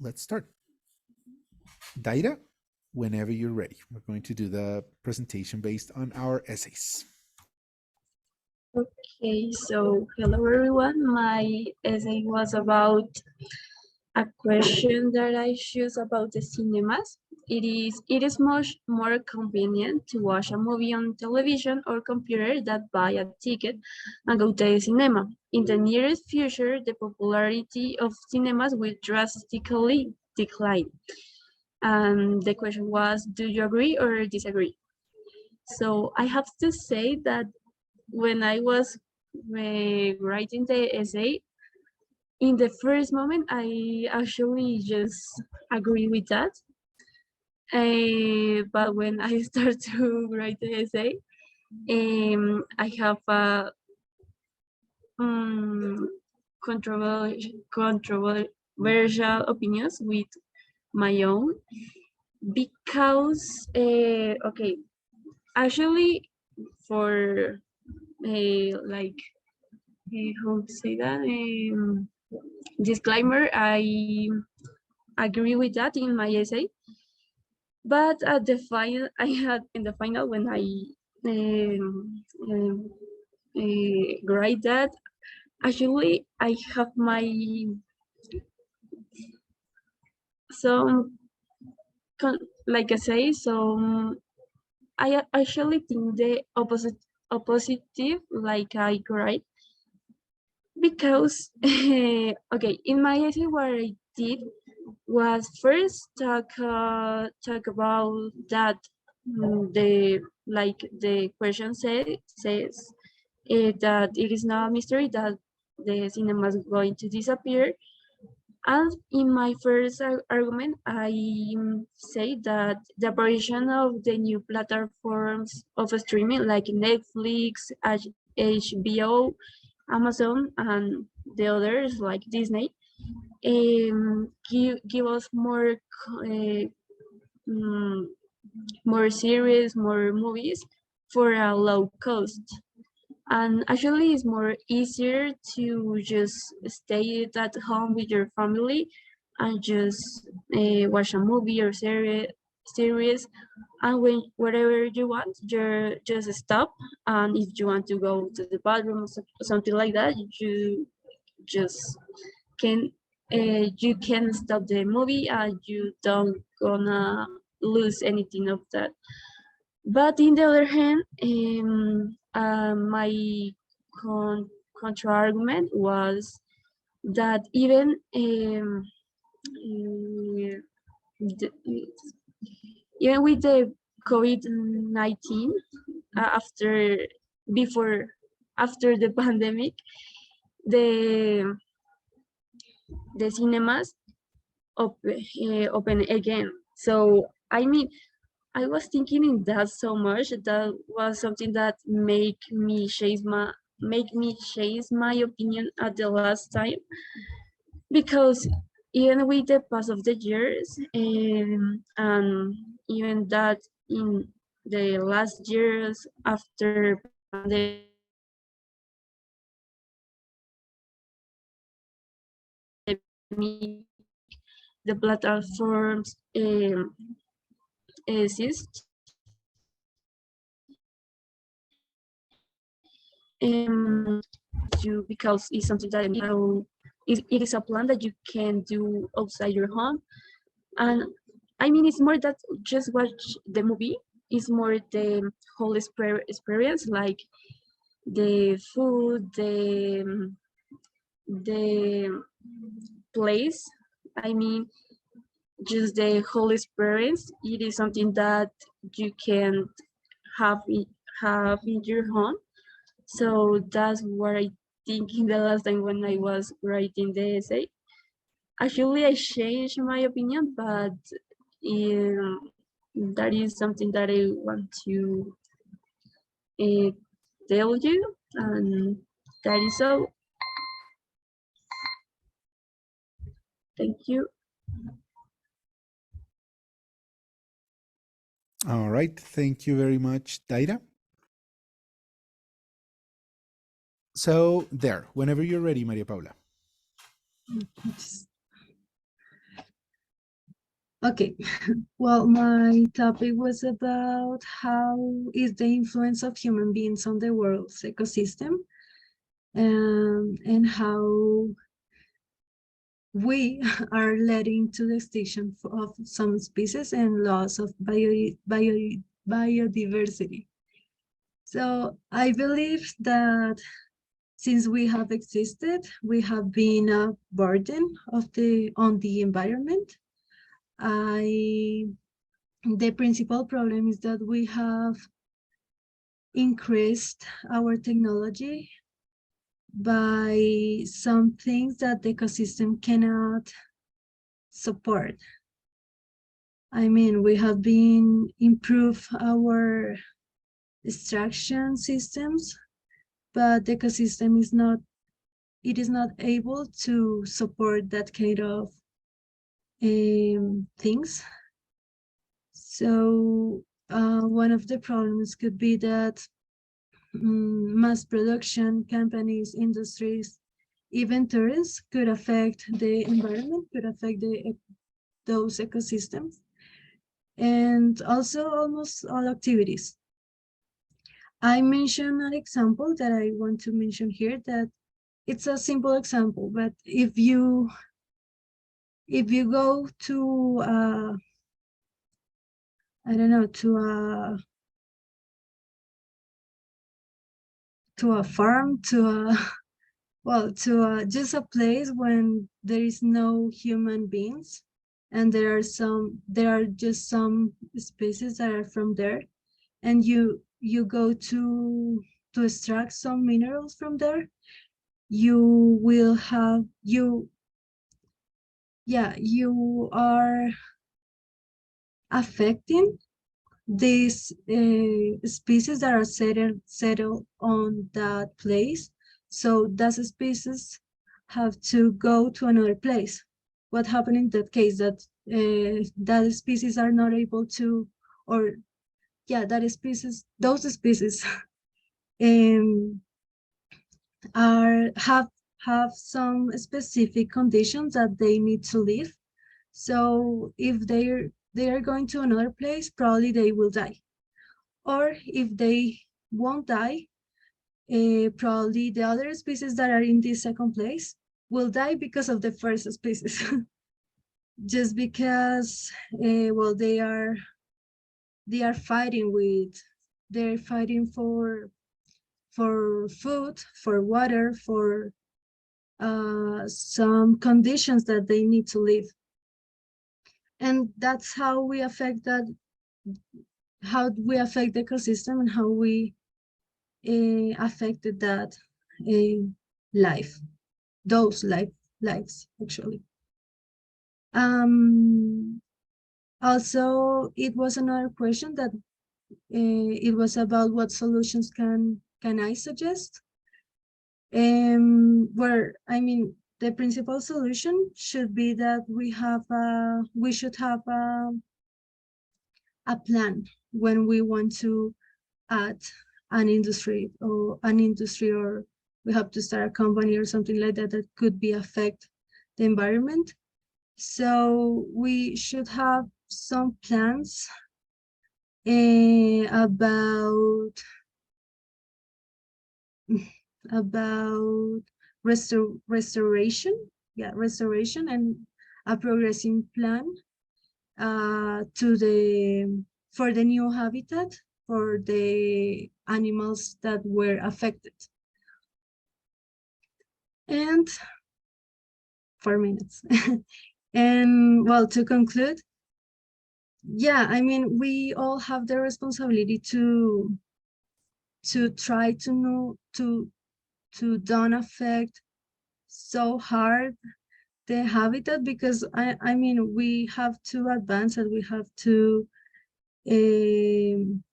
let's start. Daira, whenever you're ready. We're going to do the presentation based on our essays. Okay, so hello everyone. My essay was about a question that I choose about the cinemas. It is much more convenient to watch a movie on television or computer than buy a ticket and go to the cinema. In the nearest future, the popularity of cinemas will drastically decline. And the question was, do you agree or disagree? So I have to say that when I was writing the essay, in the first moment, I actually just agree with that. But when I start to write the essay, I have a controversial opinions with my own because, okay, actually, for like, how to say that? Disclaimer, I agree with that in my essay, but at the final, I had in the final when I write that, actually I have my some like I say, so I actually think the opposite, like I write, because okay, in my essay what I did was first talk about that, the like the question says that it is not a mystery that the cinema is going to disappear. And in my first argument, I say that the apparition of the new platforms of streaming like Netflix, HBO, Amazon, and the others like Disney give us mm, more series, more movies for a low cost. And actually, it's more easier to just stay at home with your family and just watch a movie or series, and wherever you want, you just stop. And if you want to go to the bathroom or something like that, you just can you can stop the movie and you don't gonna lose anything of that. But in the other hand, my contra argument was that even the, even with the COVID-19, after before after the pandemic, the cinemas open again. So I mean, I was thinking in that so much. That was something that make me change my opinion at the last time, because even with the pass of the years, and even that in the last years after pandemic, the platforms exist, you, because it's something that it is a plan that you can do outside your home. And I mean, it's more that just watch the movie. It's more the whole experience, like the food, the place. I mean, just the whole experience. It is something that you can have have in your home. So that's what I think in the last time when I was writing the essay. Actually, I changed my opinion, but that is something that I want to uh, tell you, and that is all. Thank you. All right. Thank you very much, Daira. So there, whenever you're ready, Maria Paula. Okay, well, my topic was about how is the influence of human beings on the world's ecosystem, and how we are leading to the extinction of some species and loss of biodiversity. So I believe that since we have existed, we have been a burden on the environment. I The principal problem is that we have increased our technology by some things that the ecosystem cannot support. I mean, we have been improve our extraction systems, but the ecosystem is not, it is not able to support that kind of things. So one of the problems could be that mass production companies, industries, even tourists could affect the environment, could affect those ecosystems, and also almost all activities. I mentioned an example that I want to mention here, that it's a simple example, but if you go to I don't know, to a farm, to a well, to just a place when there is no human beings, and there are just some species that are from there, and you go to extract some minerals from there, you will have you yeah, you are affecting these species that are settled on that place. So that species have to go to another place. What happened in that case? That species are not able to, or yeah, those species um, have some specific conditions that they need to live. So if they are going to another place, probably they will die. Or if they won't die, probably the other species that are in this second place will die because of the first species. Just because, well, they are fighting with, they're fighting for food, for water, for some conditions that they need to live. And that's how we affect the ecosystem, and how we affected that uh, life, those lives actually. Um, Also, it was another question that it was about what solutions can I suggest. Where I mean, the principal solution should be that we should have a plan when we want to add an industry, or we have to start a company or something like that that could be affect the environment. So we should have some plans about about restoration, yeah, restoration, and a progressing plan to the for the new habitat for the animals that were affected. And 4 minutes. And well, to conclude, yeah, I mean, we all have the responsibility to try to know to don't affect so hard the habitat, because I mean, we have to advance, and we have to um,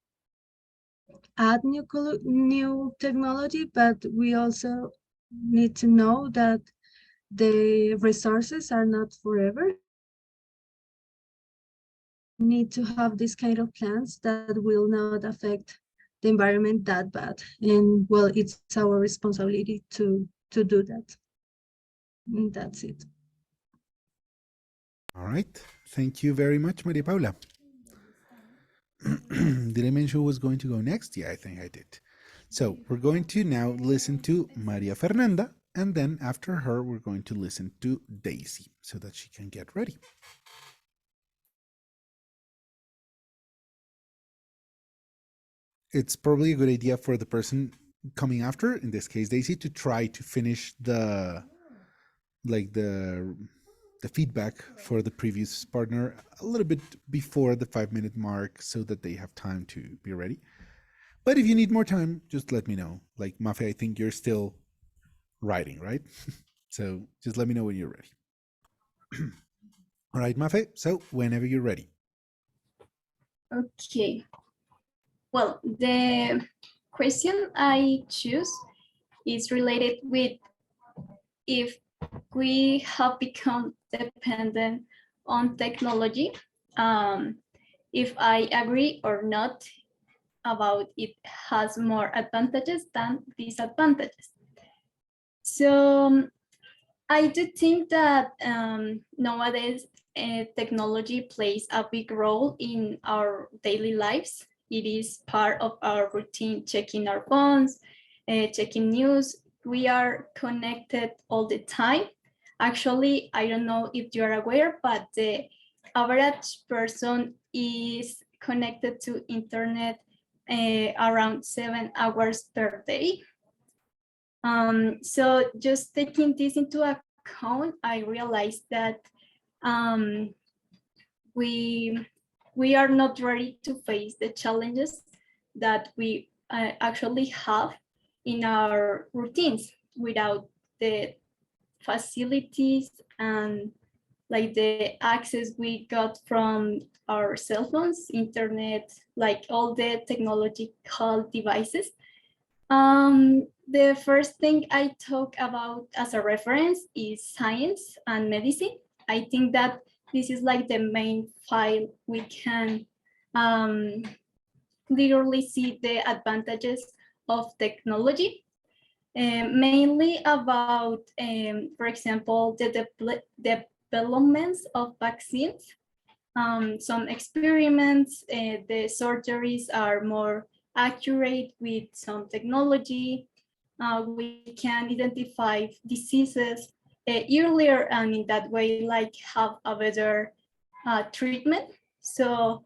add new technology, but we also need to know that the resources are not forever. We need to have this kind of plans that will not affect the environment that bad. And well, it's our responsibility to do that. And that's it. All right. Thank you very much, Maria Paula. Did I mention who was going to go next? Yeah, I think I did. So we're going to now listen to Maria Fernanda, and then after her, we're going to listen to Daisy so that she can get ready. It's probably a good idea for the person coming after, in this case Daisy, to try to finish the feedback for the previous partner a little bit before the 5-minute mark so that they have time to be ready. But if you need more time, just let me know. Like Mafe, I think you're still writing, right? So just let me know when you're ready. All right, Mafe. So whenever you're ready. Okay. Well, the question I choose is related with if we have become dependent on technology, if I agree or not about it has more advantages than disadvantages. So I do think that nowadays technology plays a big role in our daily lives. It is part of our routine, checking our phones, checking news. We are connected all the time. Actually, I don't know if you are aware, but the average person is connected to internet around 7 hours per day. So just taking this into account, I realized that we are not ready to face the challenges that we actually have in our routines without the facilities and like the access we got from our cell phones, internet, like all the technological devices. The first thing I talk about as a reference is science and medicine. I think that this is like the main file we can clearly see the advantages of technology, mainly about, for example, the developments of vaccines. Some experiments, the surgeries are more accurate with some technology. We can identify diseases earlier and in that way like have a better treatment. So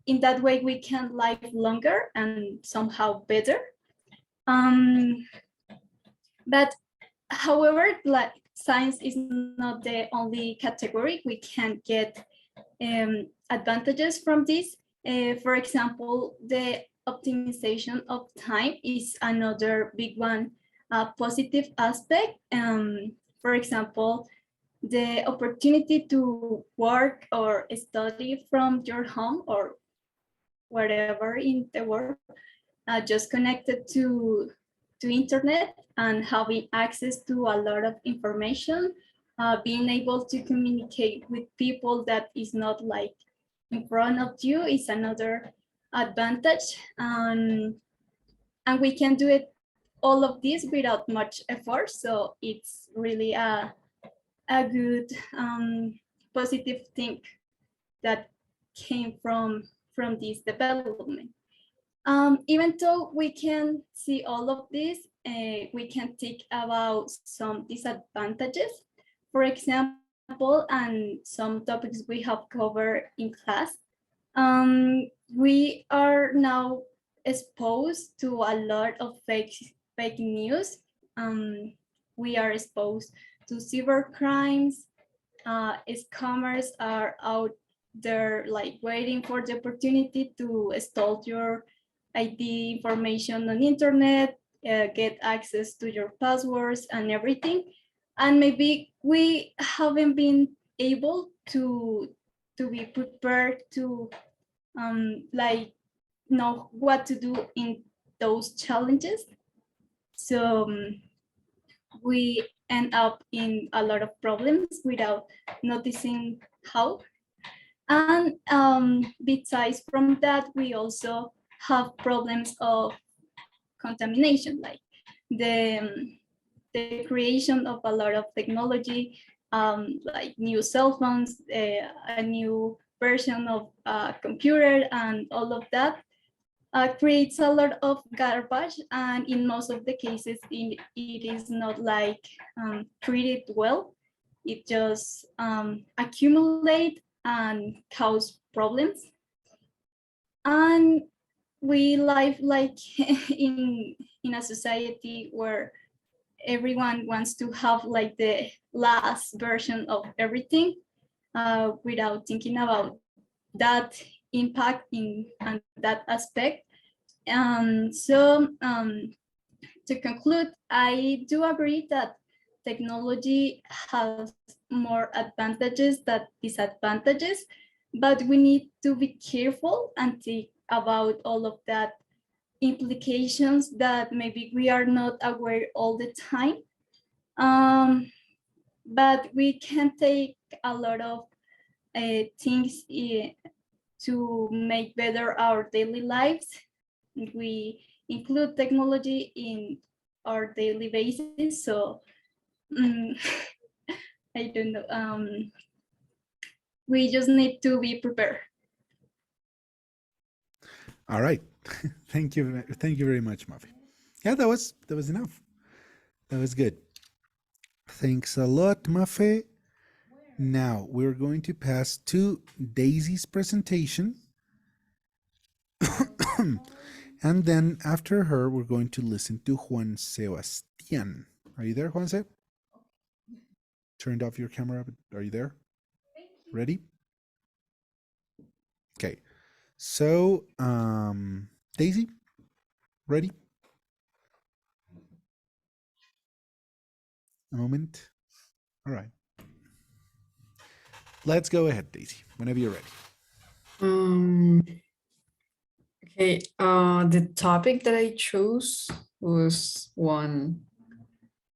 in that way we can live longer and somehow better. But however, like science is not the only category we can get advantages from this. For example, the optimization of time is another big one, positive aspect. For example, the opportunity to work or study from your home or wherever in the world, just connected to internet and having access to a lot of information, being able to communicate with people that is not like in front of you is another advantage. And we can do it all of this without much effort. So it's really a good positive thing that came from this development. Even though we can see all of this, we can think about some disadvantages. For example, and some topics we have covered in class, we are now exposed to a lot of fake news. We are exposed to cyber crimes. Scammers are out there like waiting for the opportunity to steal your ID information on internet, get access to your passwords and everything. And maybe we haven't been able to be prepared to like know what to do in those challenges. So we end up in a lot of problems without noticing how. And besides from that, we also have problems of contamination, like the creation of a lot of technology like new cell phones, a new version of a computer, and all of that creates a lot of garbage. And in most of the cases, it is not like treated well. It just accumulate and cause problems. And we live like in a society where everyone wants to have like the last version of everything without thinking about that impact in and that aspect. So to conclude, I do agree that technology has more advantages than disadvantages, but we need to be careful and think about all of that implications that maybe we are not aware all the time. But we can take a lot of things to make better our daily lives. We include technology in our daily basis. So I don't know. We just need to be prepared. All right. Thank you very much, Mafi. Yeah, that was enough. That was good. Thanks a lot, Mafe. Now we're going to pass to Daisy's presentation. And then after her, we're going to listen to Juan Sebastian. Are you there, Juan Se? Turned off your camera, but are you there? Ready? Okay. So, Daisy, ready? A moment. All right. Let's go ahead, Daisy, whenever you're ready. Okay, the topic that I chose was one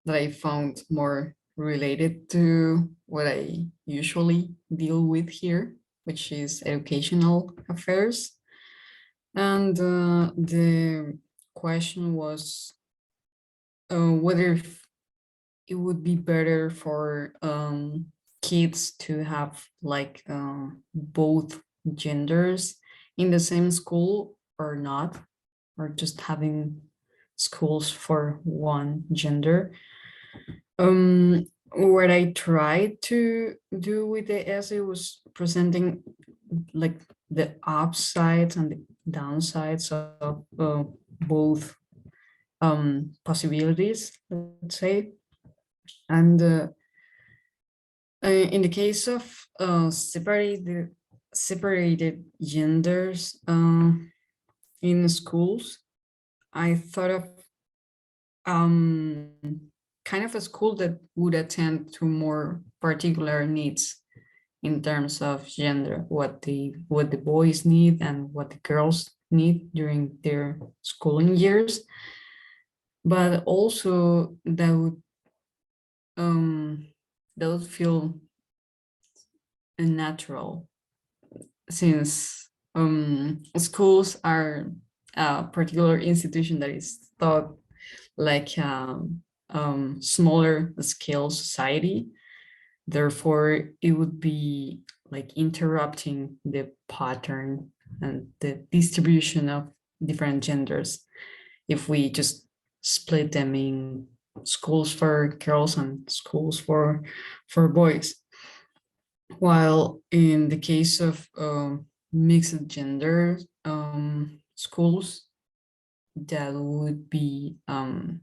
that I found more related to what I usually deal with here, which is educational affairs. And the question was whether it would be better for kids to have like both genders in the same school or not, or just having schools for one gender. What I tried to do with the essay was presenting like the upsides and the downsides of both possibilities, let's say. And in the case of separated genders in schools, I thought of kind of a school that would attend to more particular needs in terms of gender, what the boys need and what the girls need during their schooling years, but also that would feel natural, since schools are a particular institution that is thought like smaller scale society. Therefore, it would be like interrupting the pattern and the distribution of different genders if we just split them in schools for girls and schools for boys. While in the case of mixed gender schools, that would be a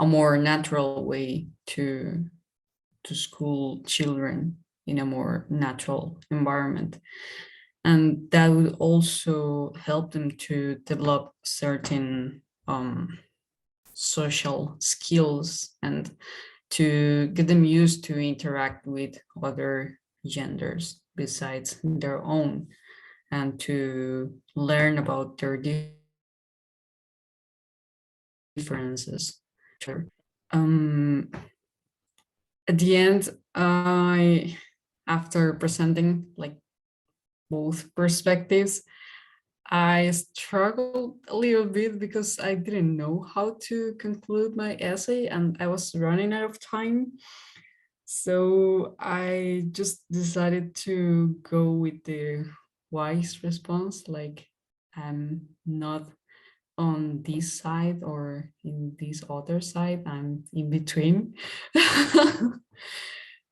more natural way to school children in a more natural environment. And that would also help them to develop certain social skills and to get them used to interact with other genders besides their own, and to learn about their differences. At the end, after presenting like both perspectives, I struggled a little bit because I didn't know how to conclude my essay and I was running out of time. So I just decided to go with the wise response, like I'm not on this side or in this other side, I'm in between.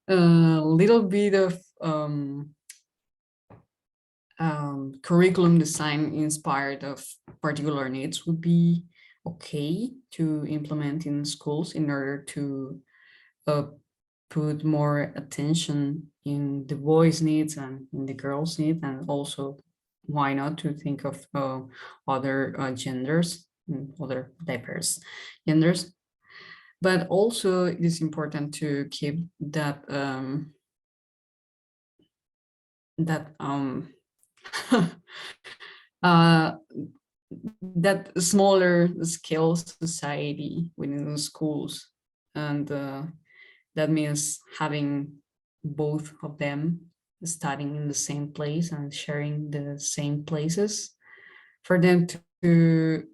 A little bit of curriculum design inspired of particular needs would be okay to implement in schools in order to uh, put more attention in the boys' needs and in the girls' needs, and also why not to think of other genders, other diverse genders. But also it is important to keep that uh, that smaller scale society within the schools, and that means having both of them studying in the same place and sharing the same places for them to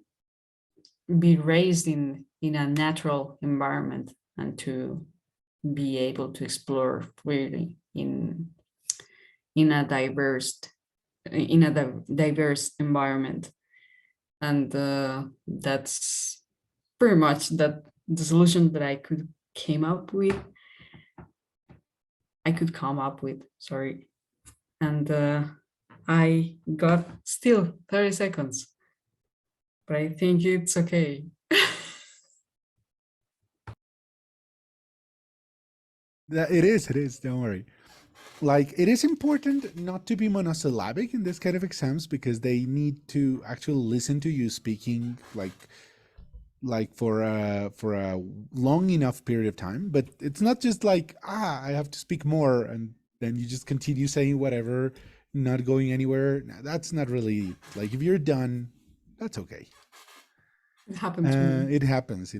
be raised in a natural environment and to be able to explore freely in a diverse environment. And that's pretty much that the solution that I could come up with, sorry. And I got still 30 seconds, but I think it's okay. It is, don't worry. Like, it is important not to be monosyllabic in this kind of exams because they need to actually listen to you speaking like for a long enough period of time. But it's not just like, I have to speak more, and then you just continue saying whatever, not going anywhere. No, that's not really, like, if you're done, that's okay. It happened to me. It happens.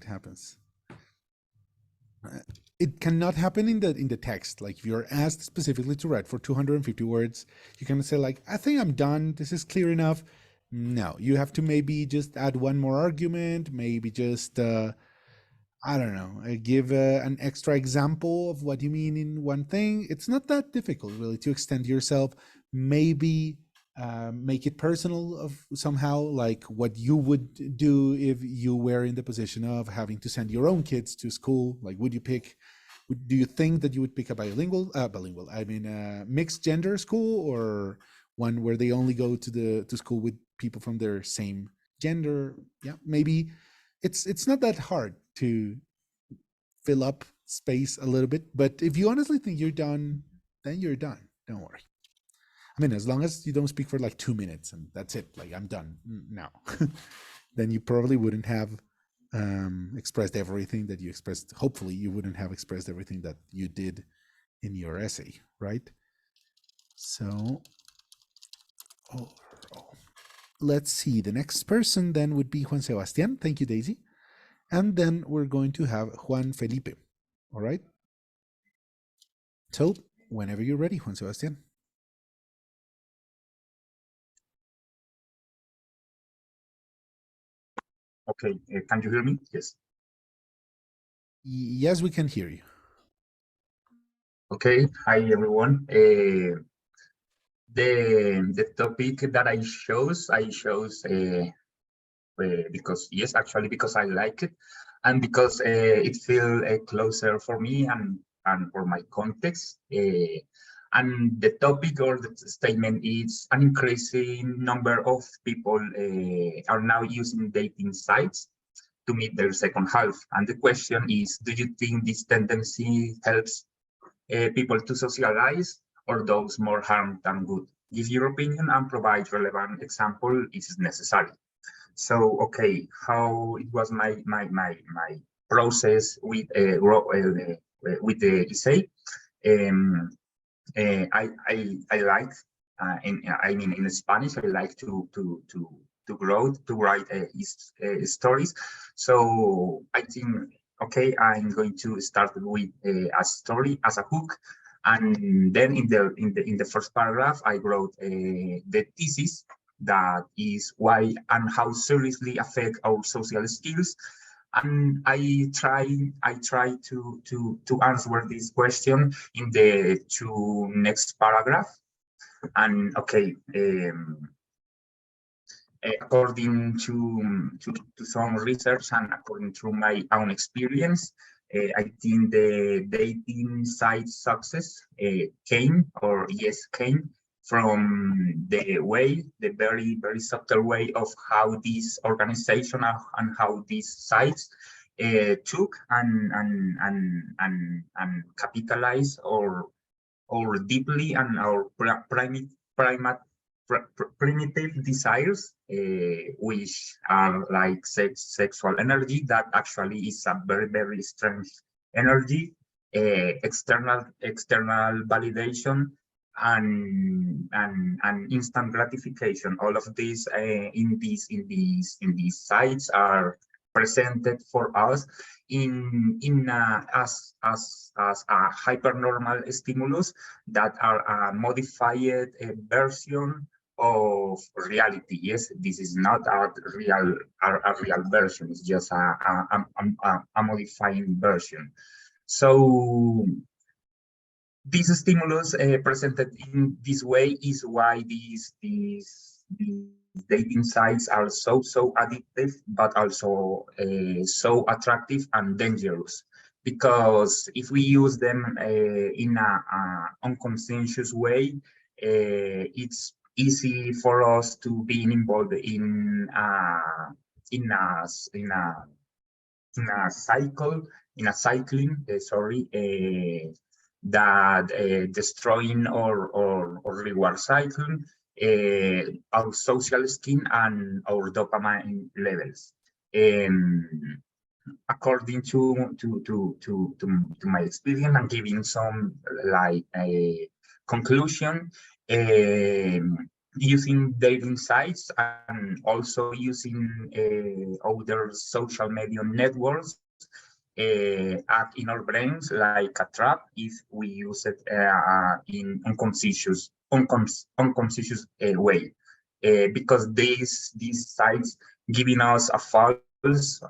It cannot happen in the text. Like, if you're asked specifically to write for 250 words, you can say like, I think I'm done. This is clear enough. No, you have to maybe just add one more argument, maybe just, I don't know, give an extra example of what you mean in one thing. It's not that difficult really to extend yourself. Maybe make it personal of somehow, like what you would do if you were in the position of having to send your own kids to school. Like, do you think that you would pick a mixed gender school, or one where they only go to school with people from their same gender? Yeah, maybe it's not that hard to fill up space a little bit. But if you honestly think you're done, then you're done. Don't worry. I mean, as long as you don't speak for like 2 minutes and that's it, like, I'm done now, then you probably wouldn't have expressed everything that you expressed. Hopefully you wouldn't have expressed everything that you did in your essay, right? So, let's see. The next person then would be Juan Sebastian. Thank you, Daisy. And then we're going to have Juan Felipe. All right. So whenever you're ready, Juan Sebastian. Okay, can you hear me? Yes. Yes, we can hear you. Okay, hi everyone. The topic that I chose because, yes, actually because I like it, and because it feels closer for me and for my context. And the topic or the statement is an increasing number of people are now using dating sites to meet their second half. And the question is, do you think this tendency helps people to socialize, or does more harm than good? Give your opinion and provide relevant example if necessary. So, okay, how it was my process with the essay. I like in Spanish I like to write stories. So I think, okay, I'm going to start with a story as a hook, and then in the first paragraph I wrote the thesis, that is why and how seriously affect our social skills And I try to answer this question in the two next paragraph. And okay, according to some research and according to my own experience, I think the dating site success came from the very subtle way of how this organization and how these sites took and capitalize or deeply and our primitive desires, which are like sexual energy, that actually is a very strange energy, external validation, and instant gratification. All of these in these sites are presented for us as a hypernormal stimulus that are a modified version of reality. Yes, this is not a real version. It's just a modifying version. So this stimulus presented in this way is why these dating sites are so addictive, but also so attractive and dangerous. Because if we use them in a unconscious way, it's easy for us to be involved in a cycling, that destroying or reward cycle our social skin and our dopamine levels. According to my experience and giving some like a conclusion, using dating sites and also using other social media networks act in our brains like a trap if we use it in unconscious way, because these sites giving us a false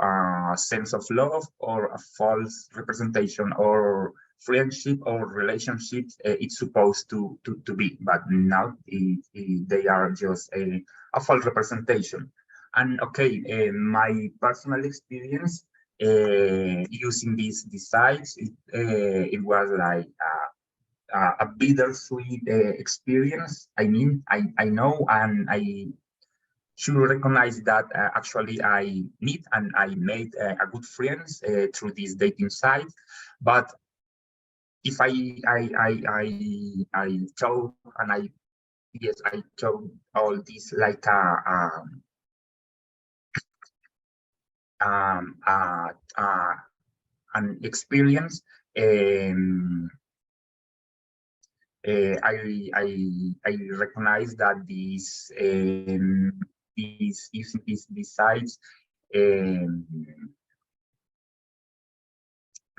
sense of love or a false representation or friendship or relationship it's supposed to be, but now they are just a false representation. And okay, my personal experience using these sites, it was like a bittersweet experience. I mean, I know and I should recognize that actually I meet and I made a good friends through this dating site. But if I told and I told all this like an experience. I recognize that these sites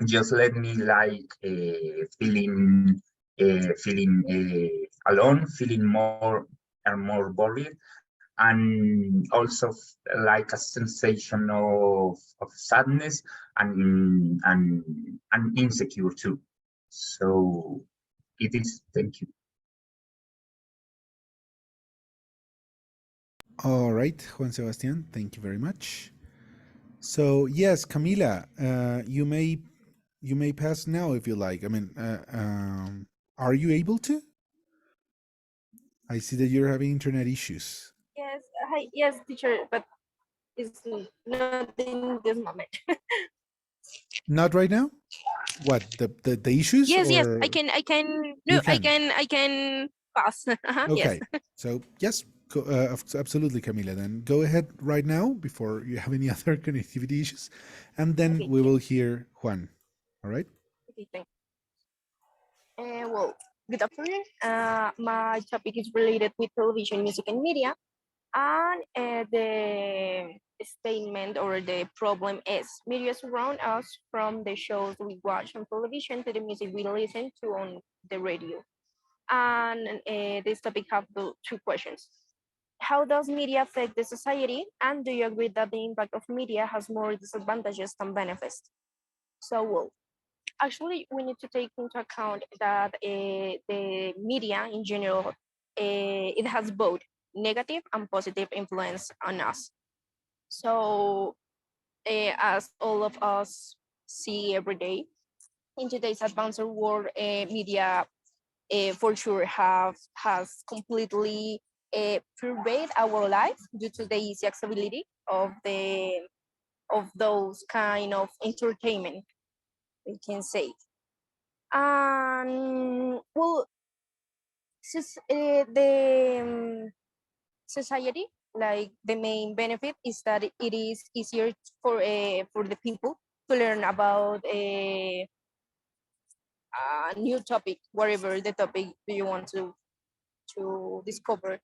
just let me like feeling alone, feeling more and more worried, and also like a sensation of sadness and insecure too. So it is. Thank you. All right, Juan Sebastian, thank you very much. So yes, Camila, you may pass now if you like. I mean, are you able to? I see that you're having internet issues. Yes, hi, yes, teacher, but it's not in this moment. Not right now. What the issues Yes, yes, or no, you can? I can pass. Yes. Okay. So yes, absolutely, Camila. Then go ahead right now before you have any other connectivity issues, and then Okay, we will hear Juan. All right. okay, thank well, good afternoon. My topic is related with television, music, and media. And the statement or the problem is media surround us, from the shows we watch on television to the music we listen to on the radio. And this topic have two questions. how does media affect the society? And do you agree that the impact of media has more disadvantages than benefits? So, well, actually, we need to take into account that the media in general, it has both negative and positive influence on us. So, as all of us see every day, in today's advanced world, media for sure has completely pervade our life due to the easy accessibility of those kind of entertainment, we can say. And well, the society, like the main benefit is that it is easier for the people to learn about a new topic, whatever the topic do you want to discover.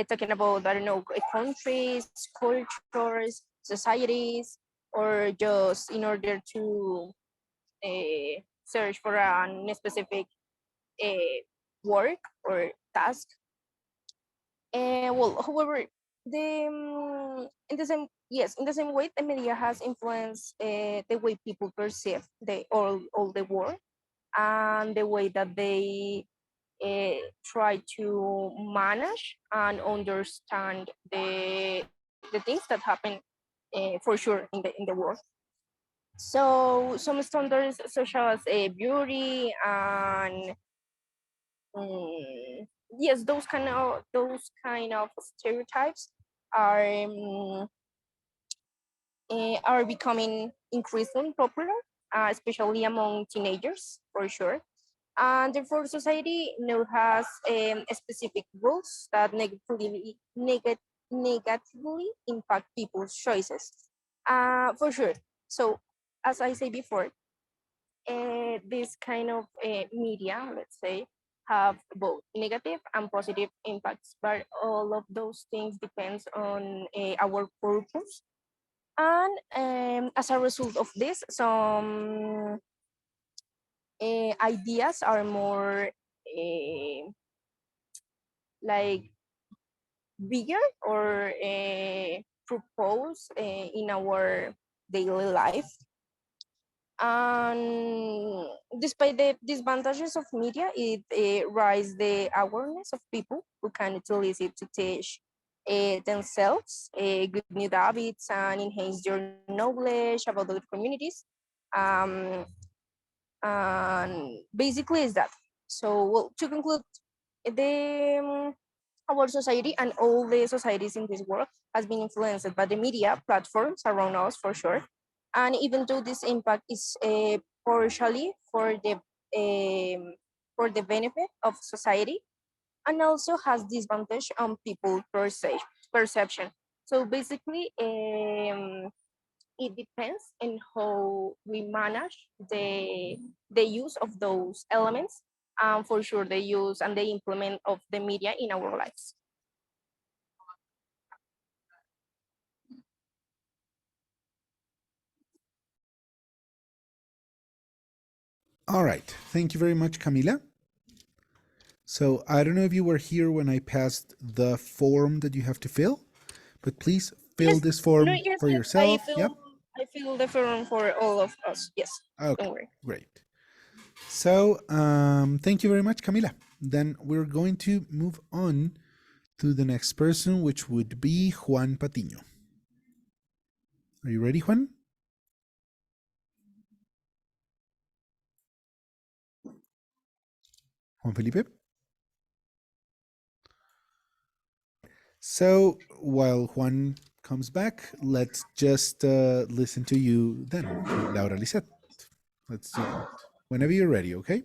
Talking about, I don't know, countries, cultures, societies, or just in order to search for a specific uh, work or task. Well, however, in the same, yes, in the same way, the media has influenced the way people perceive all the world, and the way that they try to manage and understand the things that happen for sure in the world. So some standards such as beauty and yes, those kind of stereotypes are are becoming increasingly popular, especially among teenagers for sure. And therefore, society now has specific rules that negatively impact people's choices. For sure. So, as I say before, this kind of media, let's say, have both negative and positive impacts, but all of those things depends on our purpose. And as a result of this, some ideas are more like bigger or proposed in our daily life. And despite the disadvantages of media, it raises the awareness of people who can utilize it to teach themselves good new habits and enhance their knowledge about other communities. Um, and basically is that. So, well, to conclude, the our society and all the societies in this world has been influenced by the media platforms around us for sure. And even though this impact is partially for the benefit of society, and also has disadvantage on people perception. So basically, it depends on how we manage the use of those elements, and for sure the use and the implement of the media in our lives. All right. Thank you very much, Camila. So I don't know if you were here when I passed the form that you have to fill, but please fill Yes, this form no, yes, for yes, yourself. Yep. I feel the forum for all of us. Yes, Okay, don't worry. great. So thank you very much, Camila. Then we're going to move on to the next person, which would be Juan Patiño. Are you ready, Juan? Juan Felipe? So while Juan comes back, let's just listen to you then, Laura Lisette. Let's do that. Whenever you're ready, okay?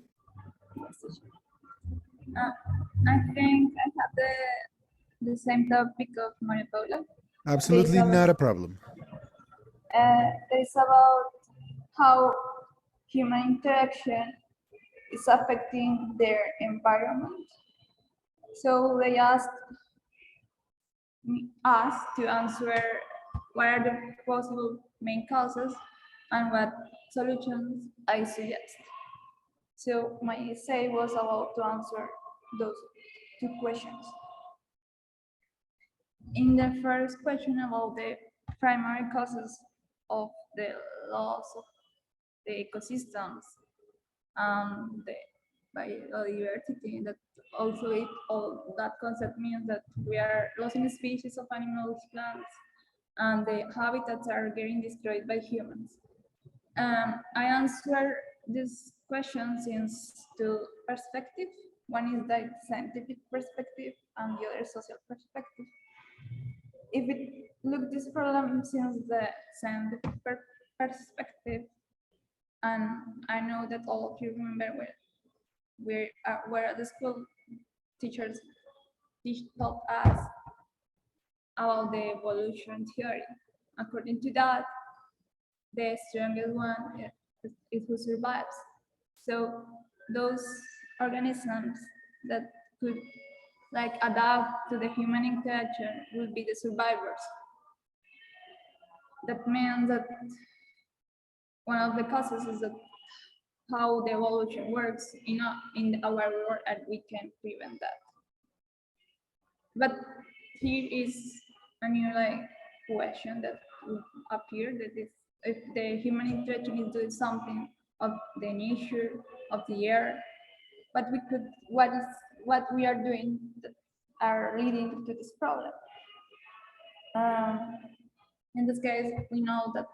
I think I have the same topic of Maria Paula. Absolutely not a problem. It's about how human interaction is affecting their environment. So they asked us to answer what are the possible main causes and what solutions I suggest. So my essay was about to answer those two questions. In the first question about the primary causes of the loss of the ecosystems and the biodiversity, that also all that concept means that we are losing species of animals, plants, and the habitats are getting destroyed by humans. I answer this question since two perspectives. One is the scientific perspective and the other social perspective. If we look this problem since the scientific perspective, and I know that all of you remember where at the school teachers taught us about the evolution theory. According to that, the strongest one is who survives. So those organisms that could like adapt to the human interaction will be the survivors. That means that one of the causes is that how the evolution works in our world, and we can prevent that. But here is a new question that would appear, that is, if the human interaction is doing something of the nature of the earth, what we are doing that are leading to this problem. In this case, we know that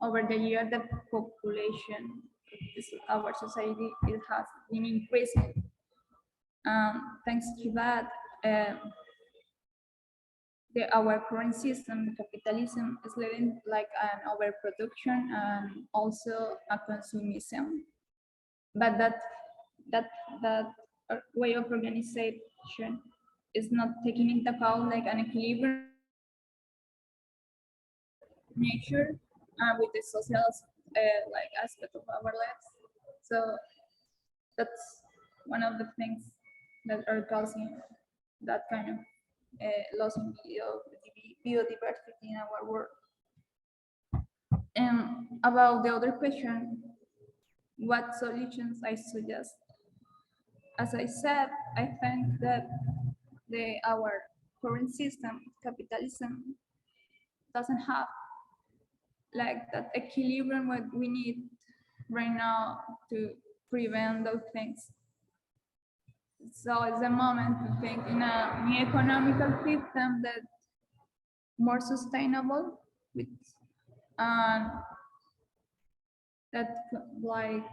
over the year, the population of our society, it has been increasing. Thanks to that, our current system, capitalism, is living like an overproduction and also a consumerism. But that way of organization is not taking into account like an equilibrium nature with the social aspect of our lives. So that's one of the things that are causing that kind of loss in biodiversity in our world. And about the other question, what solutions I suggest? As I said, I think that our current system, capitalism, doesn't have like that equilibrium what we need right now to prevent those things. So it's the moment to think in a new economical system that more sustainable, with that like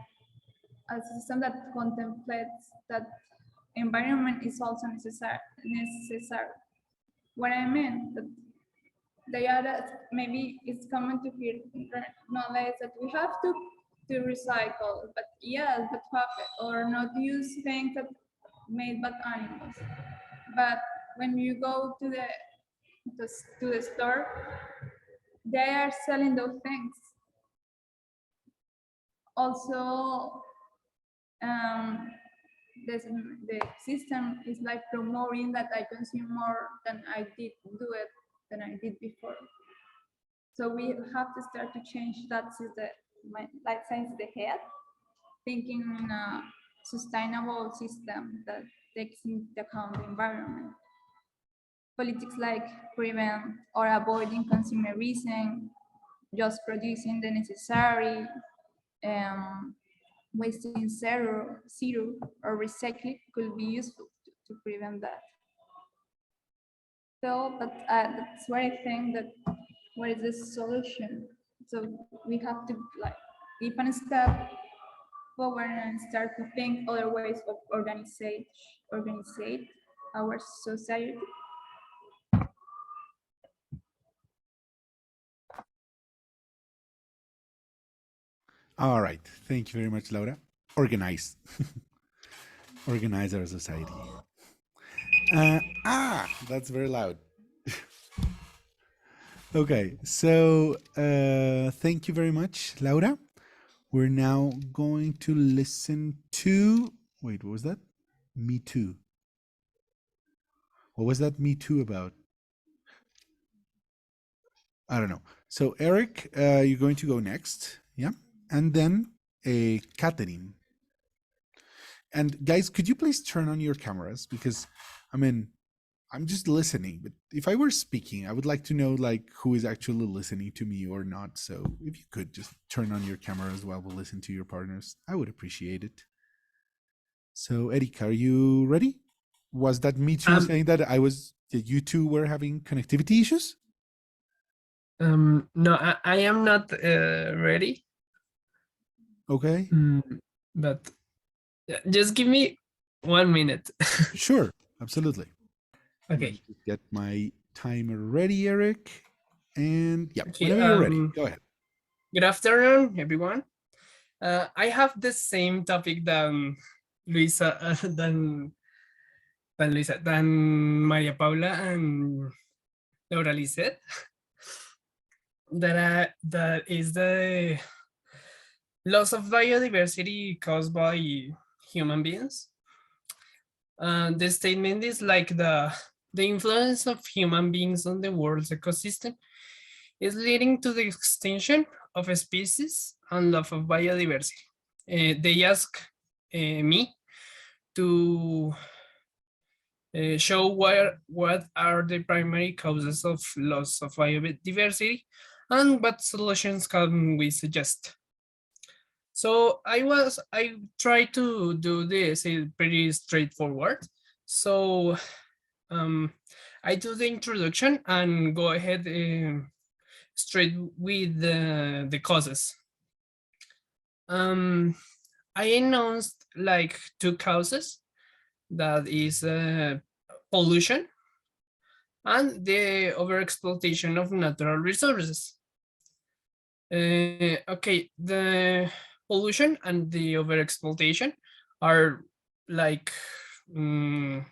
a system that contemplates that environment is also necessary. What I mean, that they are maybe it's common to hear nowadays that we have to recycle, but yes, but or not use things that made by animals. But when you go to the store, they are selling those things. Also, the system is like promoting that I consume more than I did before. So we have to start to change that since the head, thinking in a sustainable system that takes into account the environment. Politics like prevent or avoiding consumerism, just producing the necessary, wasting zero or recycling could be useful to prevent that. So that's why I think that what is the solution? So we have to like keep a step forward and start to think other ways of organize our society. All right. Thank you very much, Laura. Organize. Organize our society. That's very loud. Okay, so thank you very much, Laura. We're now going to listen to, wait, what was that? Me Too. What was that Me Too about? I don't know. So Eric, you're going to go next. Yeah. And then Catherine. And guys, could you please turn on your cameras? Because, I mean, I'm just listening. But if I were speaking, I would like to know like who is actually listening to me or not. So if you could just turn on your camera as well, we'll listen to your partners. I would appreciate it. So Eric, are you ready? Was that me too saying that you two were having connectivity issues? No, I am not ready. Okay. But just give me 1 minute. Sure, absolutely. Okay. Get my timer ready, Eric. And yeah, Okay, whenever you're ready, go ahead. Good afternoon, everyone. I have the same topic than Luisa, than Maria Paula and Laura Lisette. That is the loss of biodiversity caused by human beings. The statement is like the influence of human beings on the world's ecosystem is leading to the extinction of a species and loss of biodiversity. They ask me to show what are the primary causes of loss of biodiversity and what solutions can we suggest. So I tried to do this pretty straightforward. So I do the introduction and go ahead straight with the causes. I announced like 2 causes, that is pollution and the overexploitation of natural resources. Okay, the pollution and the overexploitation are like, I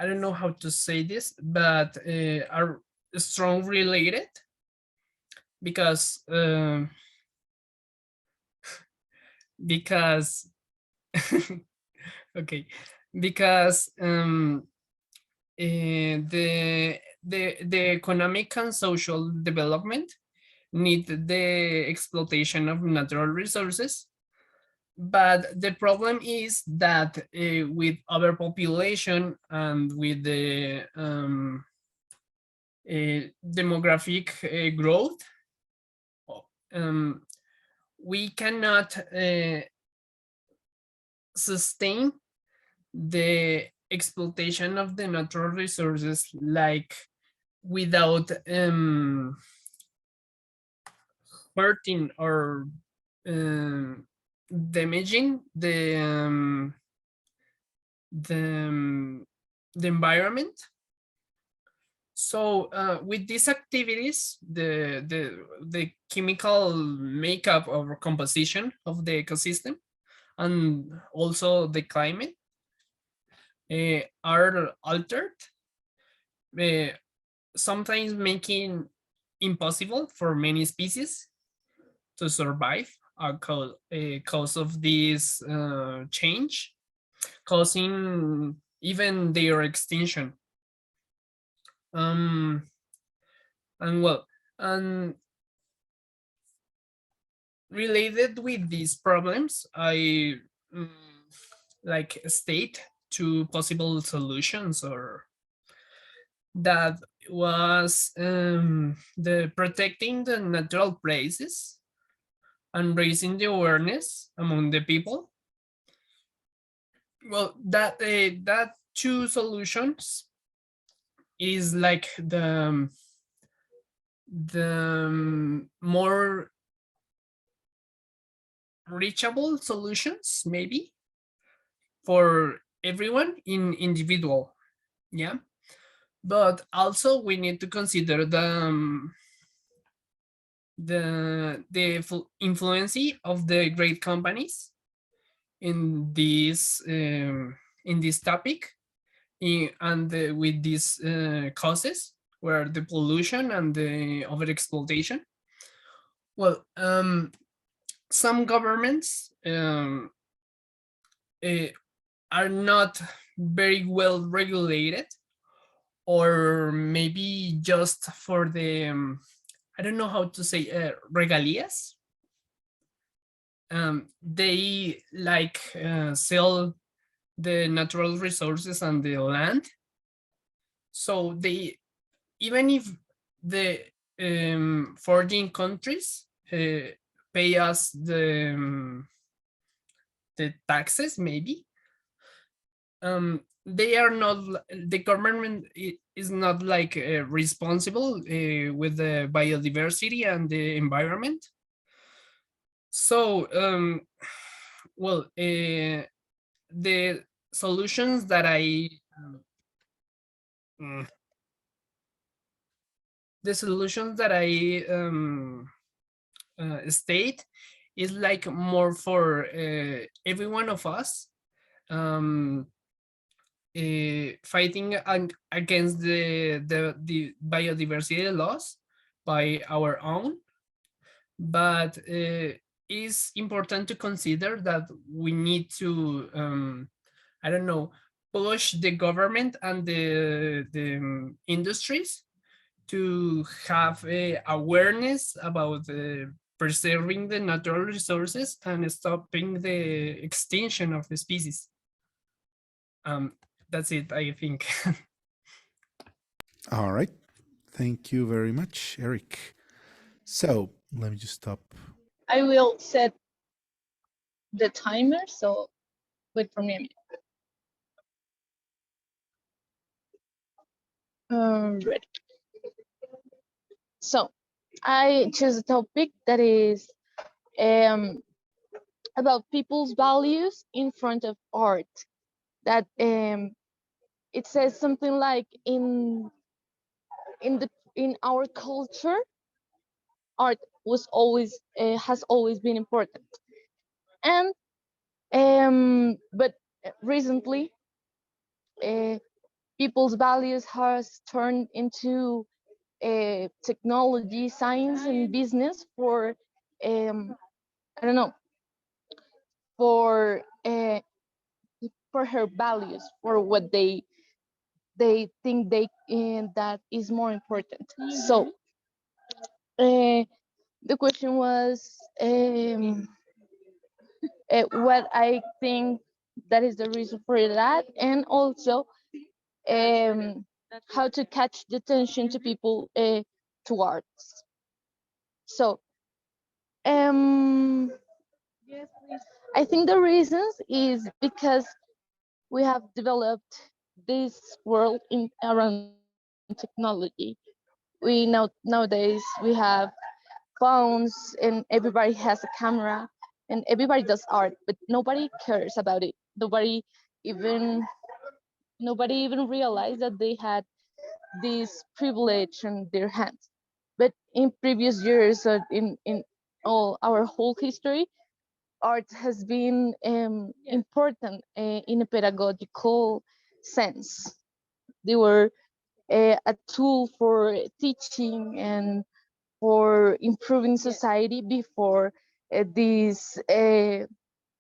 don't know how to say this, but are strong related because okay, because the economic and social development need the exploitation of natural resources, but the problem is that with overpopulation and with the demographic growth, we cannot sustain the exploitation of the natural resources like without hurting or damaging the environment. So with these activities, the chemical makeup or composition of the ecosystem and also the climate are altered, sometimes making impossible for many species to survive cause of this change, causing even their extinction. And well, and related with these problems, I like state 2 possible solutions, or that was the protecting the natural places and raising the awareness among the people. Well, that 2 solutions is like the more reachable solutions, maybe for everyone in individual, yeah. But also we need to consider the influence of the great companies in this topic, and with these causes, where the pollution and the overexploitation. Well, some governments are not very well regulated, or maybe just for the I don't know how to say regalias. They like sell the natural resources and the land. So they, even if the foreign countries pay us the taxes, maybe they are not, the government is not like responsible with the biodiversity and the environment. So well, the solutions that the solutions that I state is like more for every one of us, fighting against the biodiversity loss by our own. But it's important to consider that we need to, I don't know, push the government and the industries to have awareness about preserving the natural resources and stopping the extinction of the species. That's it, I think. All right. Thank you very much, Eric. So let me just stop. I will set the timer, so wait for me a minute. Ready. So I choose a topic that is about people's values in front of art. That it says something like in our culture, art was always has always been important, and but recently people's values has turned into technology, science, and business for I don't know, for her values, for what they think that is more important. So the question was what I think that is the reason for that, and also how to catch the attention to people to arts. So I think the reasons is because we have developed this world around technology. Nowadays we have phones and everybody has a camera and everybody does art, but nobody cares about it. Even nobody even realized that they had this privilege in their hands. But in previous years, in all our whole history, art has been important in a pedagogical sense. They were a tool for teaching and for improving society before these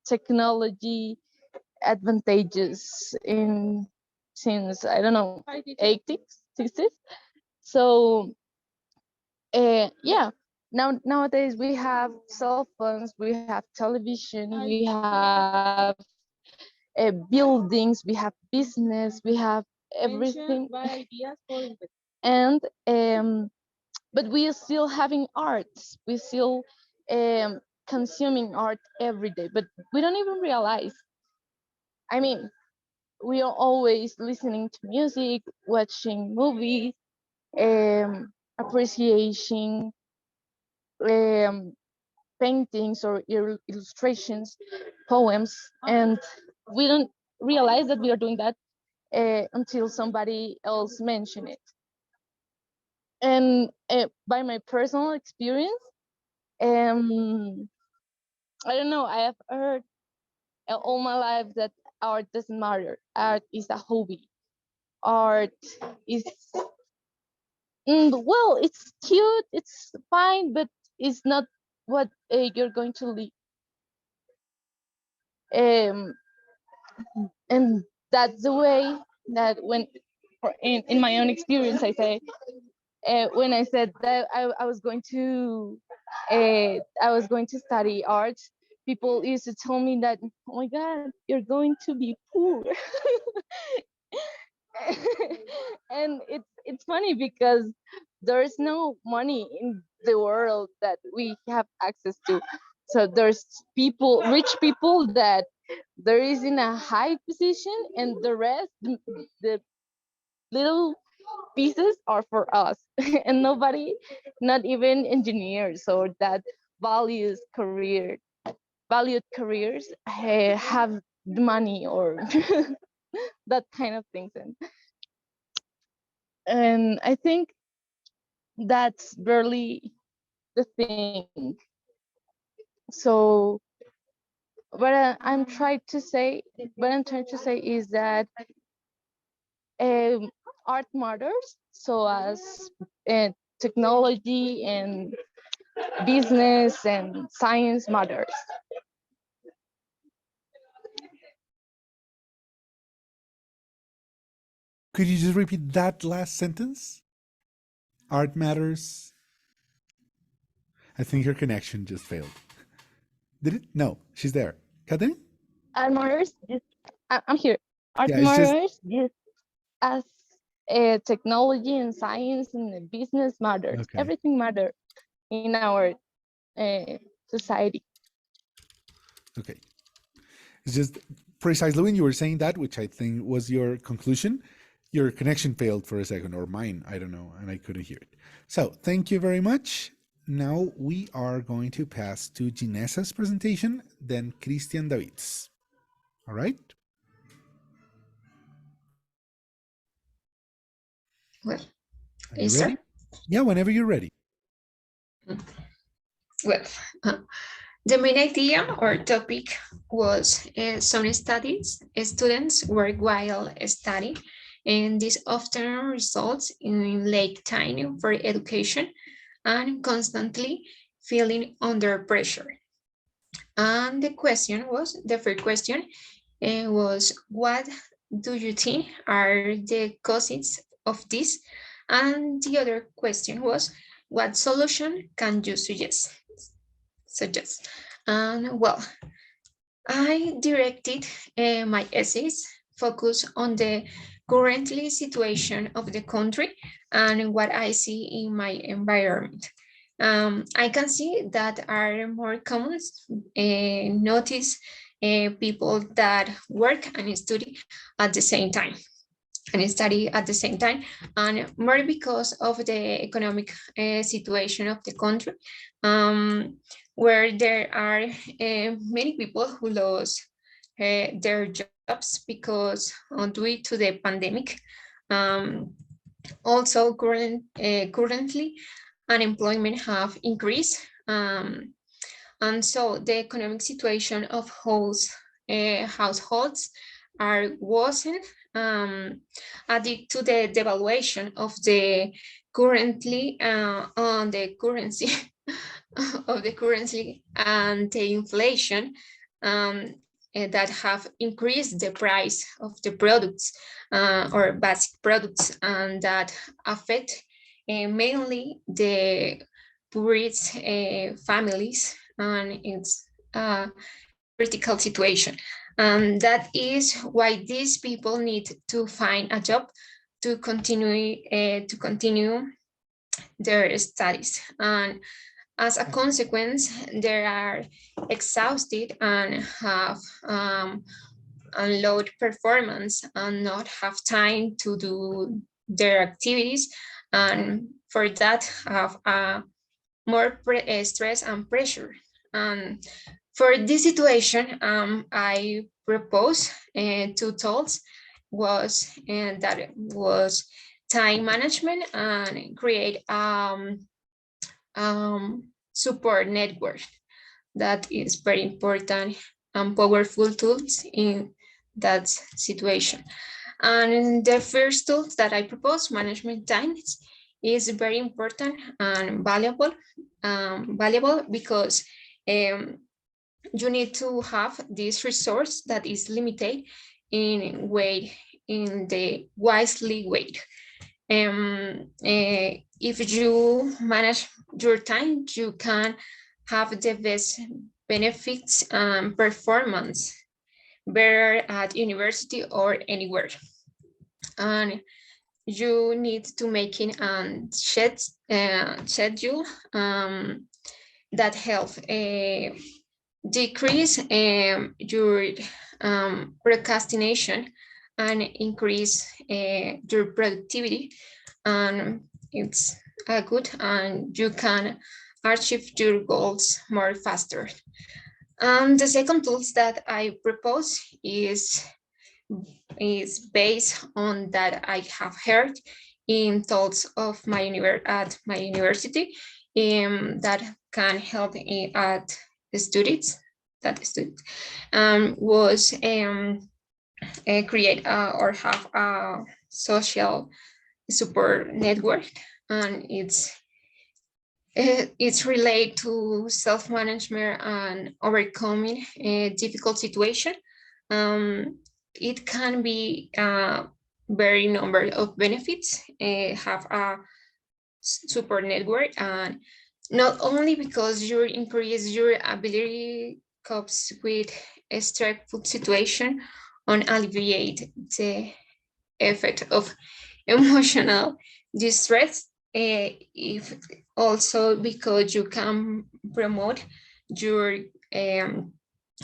technology advantages in since I don't know 80s, 60s. So yeah, nowadays we have cell phones, we have television, we have buildings, we have business, we have everything, and but we are still having arts, we still consuming art every day, but we don't even realize. I mean, we are always listening to music, watching movies, appreciating paintings or illustrations, poems, and we don't realize that we are doing that until somebody else mention it. And by my personal experience, I don't know, I have heard all my life that art doesn't matter. Art is a hobby. Art is well, it's cute, it's fine, but it's not what you're going to live. And that's the way that when, in my own experience, I say, when I said that I was going to study art, people used to tell me that, oh my God, you're going to be poor. And it's funny because there's no money in the world that we have access to. So there's people, rich people, that there is in a high position, and the rest, the little pieces are for us. And nobody, not even engineers or that values career valued careers, have the money or that kind of things. And I think that's barely the thing. So what I'm trying to say is that art matters, so as technology and business and science matters. Could you just repeat that last sentence? Art matters. I think her connection just failed. Did it? No, she's there. Katherine? Art matters. I'm here. Art Yeah, it's just matters just as technology and science and the business matters. okay. Everything matters in our society. Okay. It's just precisely when you were saying that, which I think was your conclusion, your connection failed for a second, or mine, I don't know, and I couldn't hear it. So thank you very much. Now we are going to pass to Ginesa's presentation, then Christian David's. All right? Well, Are you ready? start? Yeah, whenever you're ready. Well, the main idea or topic was some students work while studying, and this often results in lack time for education and constantly feeling under pressure. And the first question was, what do you think are the causes of this? And the other question was, what solution can you suggest? And well, I directed my essays focus on the currently situation of the country and what I see in my environment. I can see that are more common notice people that work and study at the same time and more because of the economic situation of the country, where there are many people who lost their jobs because due to the pandemic. Also, currently, unemployment have increased, and so the economic situation of households are worsened, added to the devaluation of the currently on the currency of the currency and the inflation that have increased the price of the products or basic products, and that affect mainly the poorest families, and it's a critical situation. And that is why these people need to find a job to continue their studies. And as a consequence, they are exhausted and have low performance and not have time to do their activities, and for that have more stress and pressure. And for this situation, I propose two tools. That was time management and create support network that is very important and powerful tools in that situation. And the first tool that I propose, management times, is very important and valuable because you need to have this resource that is limited in the wisely way. If you manage your time, you can have the benefits and performance better at university or anywhere. And you need to make it and schedule that help decrease your procrastination and increase your productivity, and it's good, and you can achieve your goals more faster. And the second tools that I propose is based on that I have heard in thoughts of my at my university, that can help at the students was create or have a social support network, and it's related to self-management and overcoming a difficult situation. It can be a very number of benefits, have a support network, and not only because you increase your ability copes with a stressful situation and alleviate the effect of emotional distress, if also because you can promote your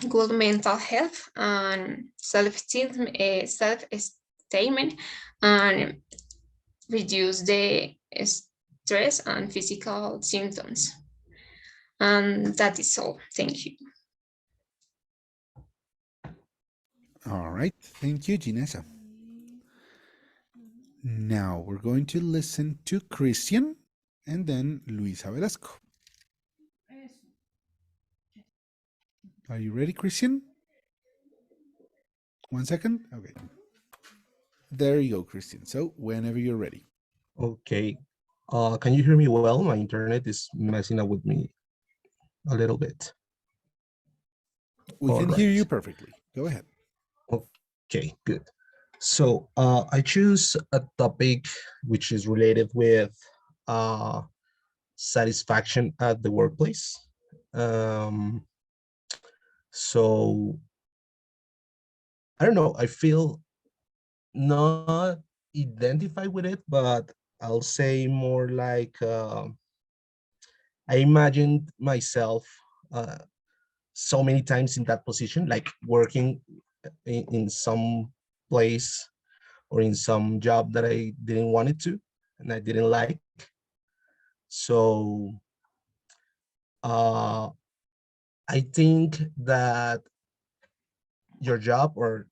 good mental health and self-esteem, and reduce the stress and physical symptoms. And that is all. Thank you. All right. Thank you, Ginesa. Now we're going to listen to Christian and then Luisa Velasco. Are you ready, Christian? 1 second. Okay. There you go, Christian. So whenever you're ready. Okay. Can you hear me well? My internet is messing up with me a little bit. We can hear you perfectly. Go ahead. Okay, good. So I choose a topic which is related with satisfaction at the workplace. So I don't know, I feel not identified with it, but I'll say more like I imagined myself so many times in that position, like working in some place or in some job that I didn't want it to and I didn't like. So I think that your job, or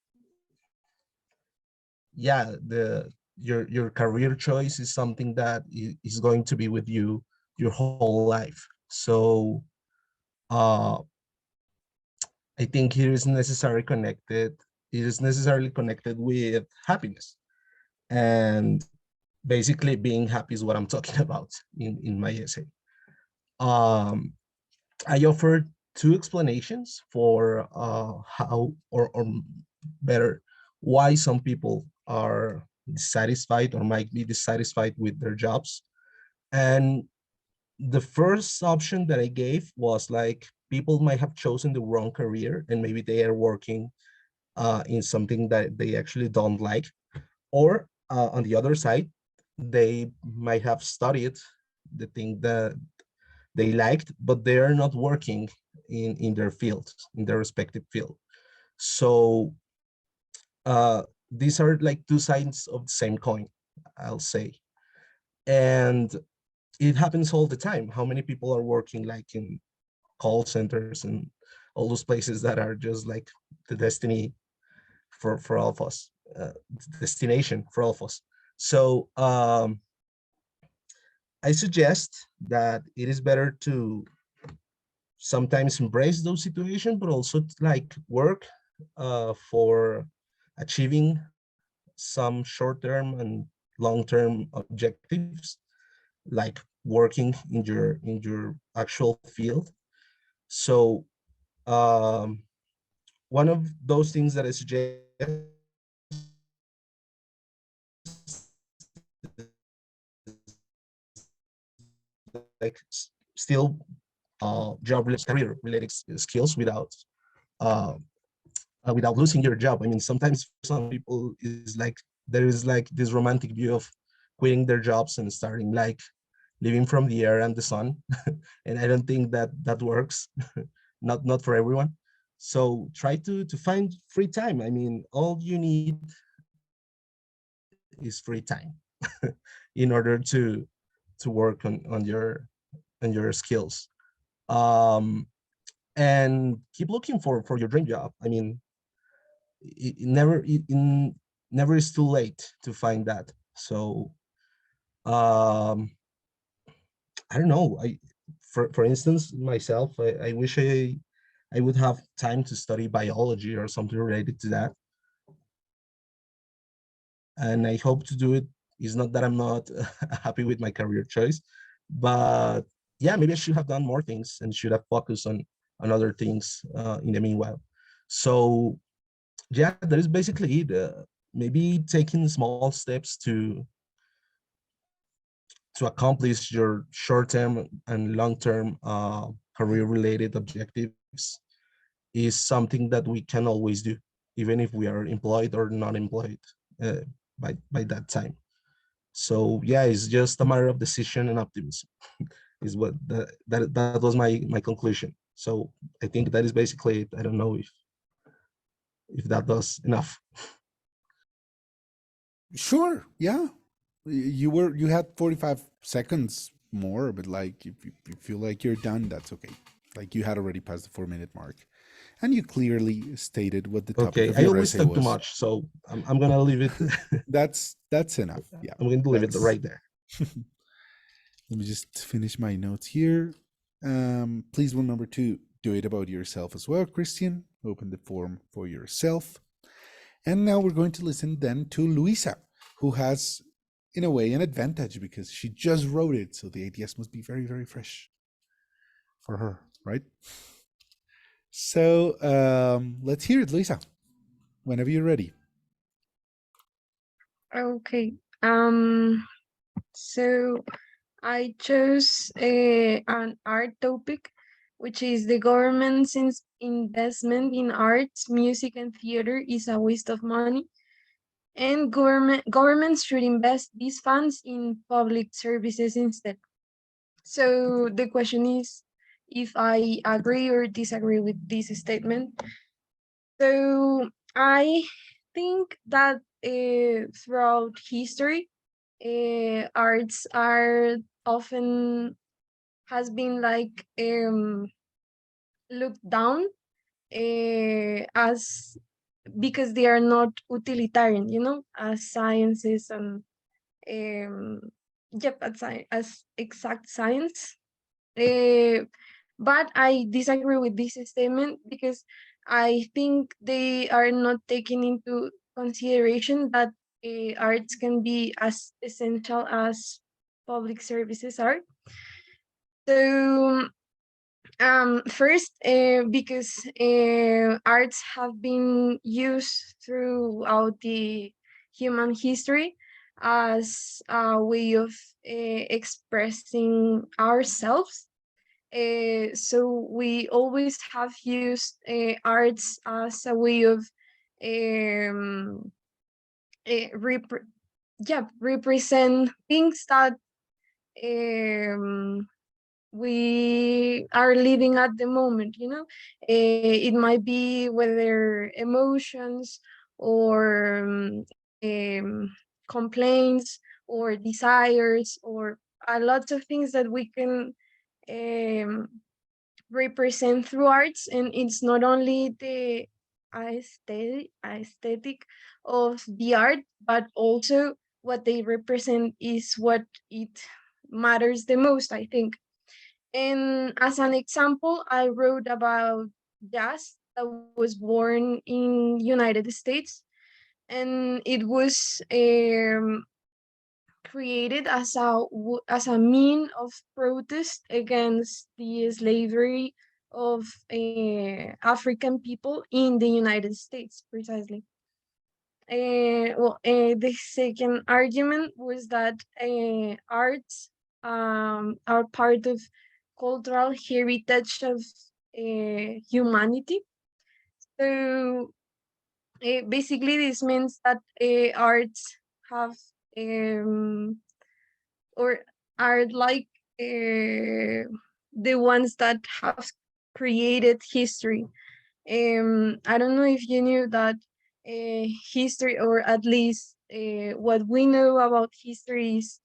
your career choice, is something that is going to be with you your whole life. So I think it is necessarily connected with happiness, and basically being happy is what I'm talking about in my essay. I offered two explanations for how, or better, why some people are dissatisfied or might be dissatisfied with their jobs. And the first option that I gave was like, people might have chosen the wrong career and maybe they are working in something that they actually don't like. Or on the other side, they might have studied the thing that they liked, but they are not working in their field, in their respective field. So these are like two sides of the same coin, I'll say. And it happens all the time. How many people are working like in call centers and all those places that are just like the destiny for all of us, destination for all of us. So I suggest that it is better to sometimes embrace those situations, but also like work for achieving some short-term and long-term objectives, like working in your actual field. So one of those things that I suggest, like still job career related skills without losing your job. I mean, sometimes for some people is like there is like this romantic view of quitting their jobs and starting like living from the air and the sun, and I don't think that that works. Not for everyone. So try to find free time. I mean, all you need is free time in order to work on your skills. Um, and keep looking for your dream job. I mean, never is too late to find that. So I don't know. For instance, myself, I wish I would have time to study biology or something related to that. And I hope to do it. It's not that I'm not happy with my career choice, but yeah, maybe I should have done more things and should have focused on other things in the meanwhile. So yeah, that is basically it. Maybe taking small steps to accomplish your short-term and long-term career-related objectives is something that we can always do, even if we are employed or not employed by that time. So yeah, it's just a matter of decision and optimism is what that was my conclusion. So I think that is basically it. I don't know if that does enough. Sure, yeah. You had 45 seconds more, but like if you feel like you're done, that's okay. Like you had already passed the 4-minute mark. And you clearly stated what the topic Okay, of I your always essay talk too was. much, so I'm gonna leave it. That's enough. Yeah. I'm going to leave it that's- right there. Let me just finish my notes here. Please remember to do it about yourself as well, Christian. Open the form for yourself. And now we're going to listen then to Luisa, who has, in a way, an advantage because she just wrote it. So the ideas must be very, very fresh for her, right? So let's hear it, Luisa, whenever you're ready. Okay. So I chose an art topic, which is the government's investment in arts, music, and theater is a waste of money, and governments should invest these funds in public services instead. So the question is if I agree or disagree with this statement. So I think that throughout history, arts are often has been like looked down as because they are not utilitarian, as sciences and um, yep, as exact science. Uh, but I disagree with this statement because I think they are not taking into consideration that arts can be as essential as public services are. So first, because arts have been used throughout the human history as a way of expressing ourselves. So we always have used arts as a way of um, represent things that um, we are living at the moment. It might be whether emotions or complaints or desires or a lot of things that we can um, represent through arts. And it's not only the aesthetic of the art, but also what they represent is what it matters the most, I think. And as an example, I wrote about jazz that was born in United States, and it was created as a mean of protest against the slavery of African people in the United States, precisely. The second argument was that arts are part of cultural heritage of humanity. So basically, this means that arts have or are like the ones that have created history. I don't know if you knew that history, or at least what we know about history, is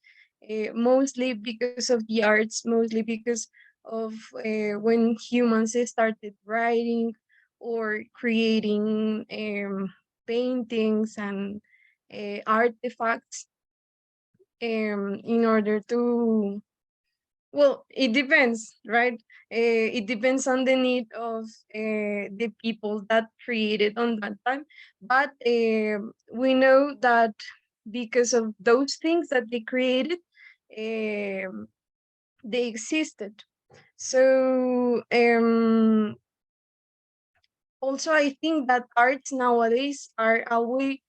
mostly because of the arts, mostly because of when humans started writing or creating paintings and artifacts in order to, well, it depends, right? It depends on the need of the people that created on that time. But we know that because of those things that they created, they existed. So also, I think that arts nowadays are a way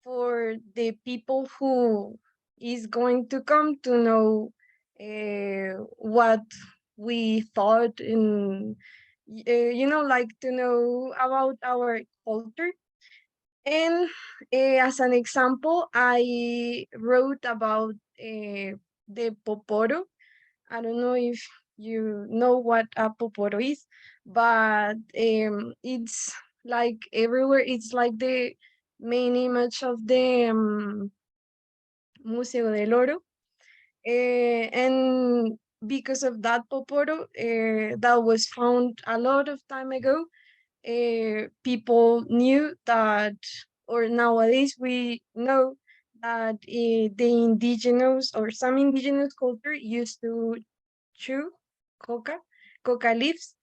for the people who is going to come to know what we thought, and like to know about our culture. And as an example, I wrote about the poporo. I don't know if you know what a poporo is, but it's like everywhere. It's like the main image of the Museo del Oro. And because of that poporo that was found a lot of time ago, people knew that, or nowadays we know that the indigenous or some indigenous culture used to chew coca, coca leaves,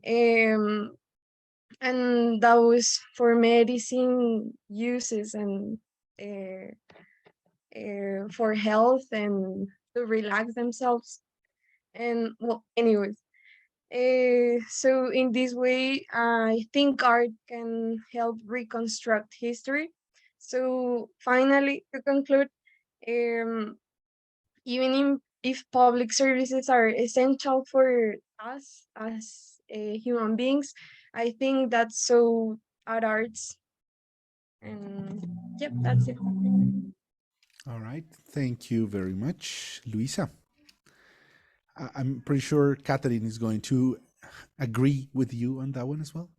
and that was for medicine uses and for health and to relax themselves. And well, anyways, so in this way, I think art can help reconstruct history. So finally, to conclude, um, even if public services are essential for us as human beings, I think that's so at arts. And yep, that's it. All right. Thank you very much, Luisa. I'm pretty sure Catherine is going to agree with you on that one as well.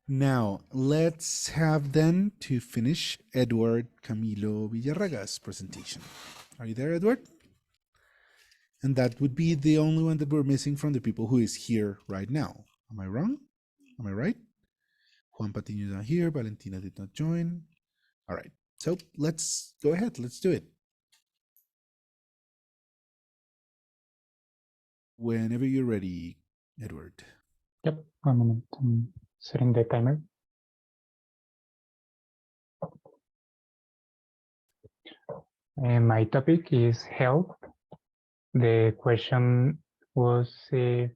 Now, let's have then to finish Edward Camilo Villarraga's presentation. Are you there, Edward? And that would be the only one that we're missing from the people who is here right now. Am I wrong? Am I right? Juan Patiño is not here. Valentina did not join. All right. So let's go ahead. Let's do it. Whenever you're ready, Edward. Yep, 1 moment. I'm setting the timer. And my topic is health. The question was, in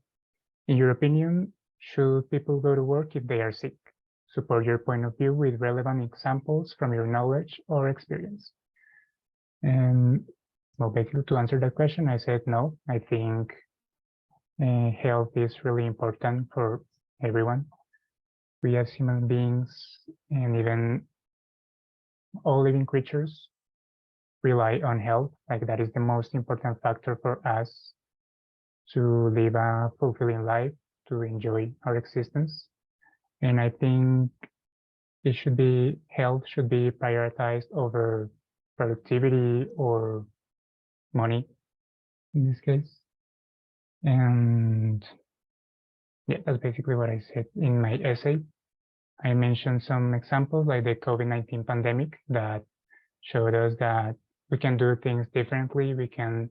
your opinion, should people go to work if they are sick? Support your point of view with relevant examples from your knowledge or experience. And well, basically to answer that question, I said no. I think health is really important for everyone. We as human beings and even all living creatures rely on health. Like that is the most important factor for us to live a fulfilling life, to enjoy our existence. And I think health should be prioritized over productivity or money in this case. And yeah, that's basically what I said in my essay. I mentioned some examples like the COVID-19 pandemic that showed us that we can do things differently. We can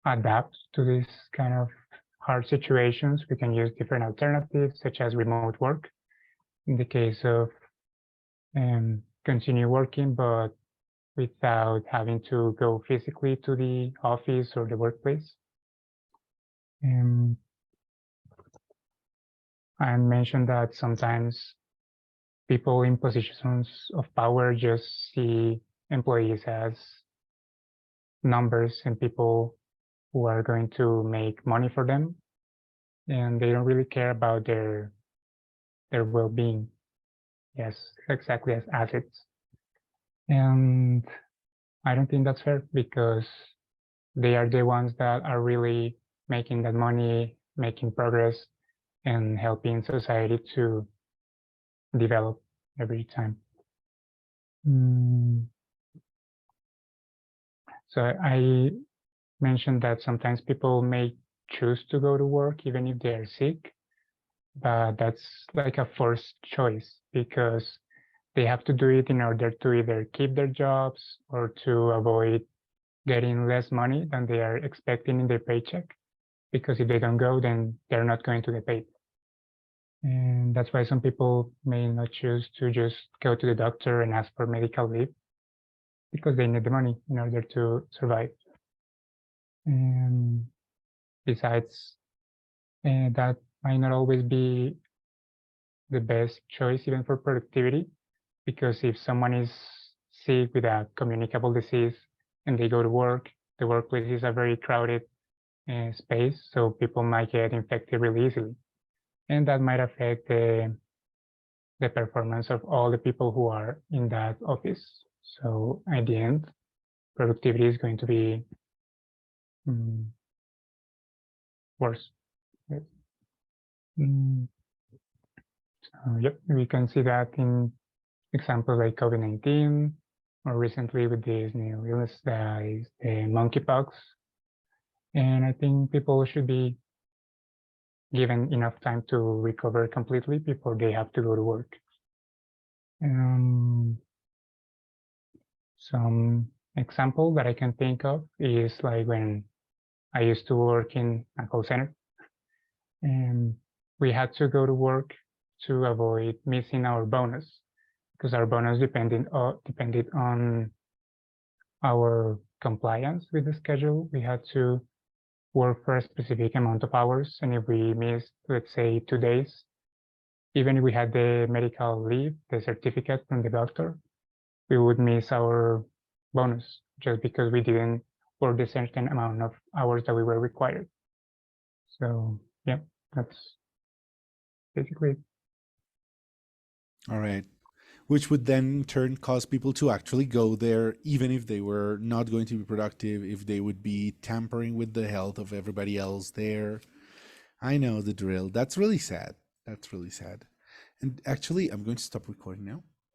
adapt to this kind of hard situations. We can use different alternatives such as remote work in the case of continue working, but without having to go physically to the office or the workplace. I mentioned that sometimes people in positions of power just see employees as numbers and people who are going to make money for them, and they don't really care about their well-being. Yes, exactly, as assets. And I don't think that's fair, because they are the ones that are really making that money, making progress, and helping society to develop every time. So I mentioned that sometimes people may choose to go to work even if they are sick, but that's like a forced choice, because they have to do it in order to either keep their jobs or to avoid getting less money than they are expecting in their paycheck, because if they don't go, then they're not going to get paid. And that's why some people may not choose to just go to the doctor and ask for medical leave, because they need the money in order to survive. And besides, that might not always be the best choice, even for productivity, because if someone is sick with a communicable disease and they go to work, the workplace is a very crowded space, so people might get infected really easily, and that might affect the performance of all the people who are in that office. So at the end, productivity is going to be worse. Yes. Yep, we can see that in examples like COVID-19, or recently with this new illness that is the monkeypox. And I think people should be given enough time to recover completely before they have to go to work. Some example that I can think of is like when I used to work in a call center, and we had to go to work to avoid missing our bonus, because our bonus depended on our compliance with the schedule. We had to work for a specific amount of hours, and if we missed, let's say, 2 days, even if we had the medical leave, the certificate from the doctor, we would miss our bonus just because we didn't work the certain amount of hours that we were required. So yeah, that's basically it. All right. Which would then in turn cause people to actually go there, even if they were not going to be productive, if they would be tampering with the health of everybody else there. I know the drill. That's really sad. That's really sad. And actually, I'm going to stop recording now.